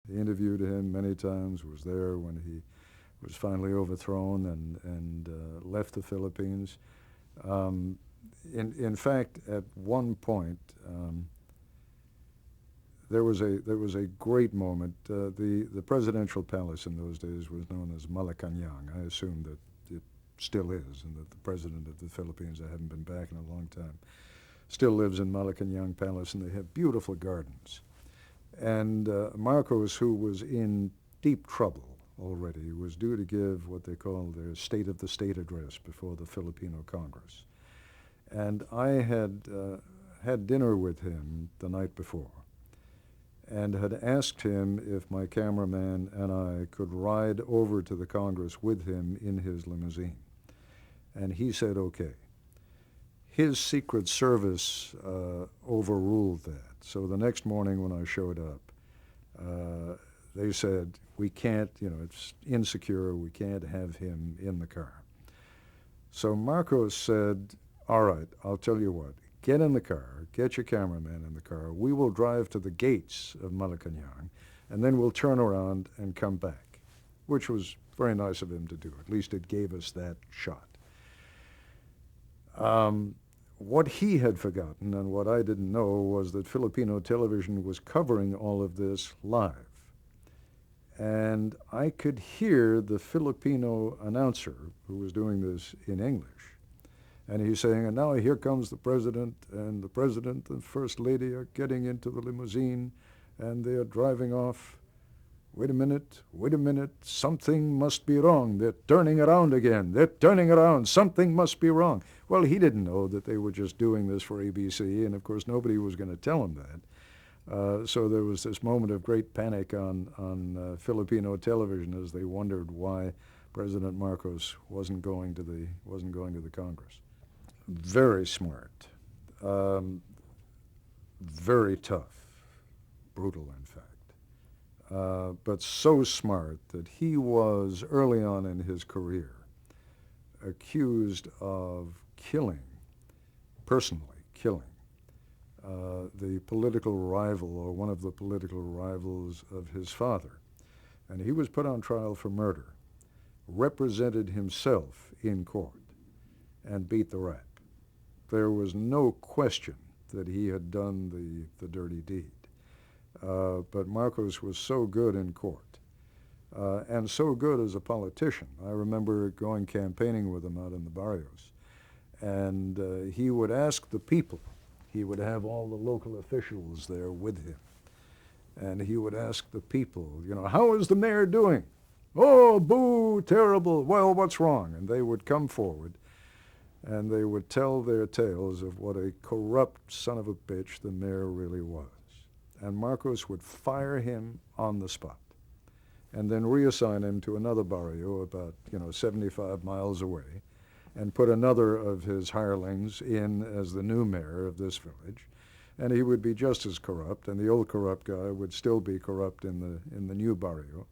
He interviewed him many times, was there when he was finally overthrown and left the Philippines. Um, in fact, at one point, there was a great moment. The presidential palace in those days was known as Malacanang. I assume that it still is, and that the president of the Philippines, I haven't been back in a long time, still lives in Malacanang Palace, and they have beautiful gardens. And Marcos, who was in deep trouble already, was due to give what they call their State of the State address before the Filipino Congress. And I had dinner with him the night before and had asked him if my cameraman and I could ride over to the Congress with him in his limousine. And he said, okay. His Secret Service overruled that. So the next morning when I showed up, they said, we can't, it's insecure, we can't have him in the car. So Marcos said, all right, I'll tell you what, get in the car, get your cameraman in the car, we will drive to the gates of Malacanang, and then we'll turn around and come back, which was very nice of him to do. At least it gave us that shot. What he had forgotten and what I didn't know was that Filipino television was covering all of this live. And I could hear the Filipino announcer who was doing this in English. And he's saying, and now here comes the president and First Lady are getting into the limousine and they are driving off. Wait a minute, something must be wrong. They're turning around again. They're turning around. Something must be wrong. Well, he didn't know that they were just doing this for ABC, and of course nobody was going to tell him that. So there was this moment of great panic on Filipino television as they wondered why President Marcos wasn't going to the Congress. Very smart, very tough, brutal in fact. But so smart that he was, early on in his career, accused of personally killing, the political rival or one of the political rivals of his father. And he was put on trial for murder, represented himself in court, and beat the rap. There was no question that he had done the dirty deed. But Marcos was so good in court and so good as a politician. I remember going campaigning with him out in the barrios. And he would ask the people, he would have all the local officials there with him. And he would ask the people, how is the mayor doing? Oh, boo, terrible. Well, what's wrong? And they would come forward and they would tell their tales of what a corrupt son of a bitch the mayor really was. And Marcos would fire him on the spot and then reassign him to another barrio about, 75 miles away and put another of his hirelings in as the new mayor of this village. And he would be just as corrupt, and the old corrupt guy would still be corrupt in the new barrio.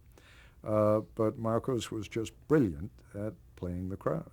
But Marcos was just brilliant at playing the crowd.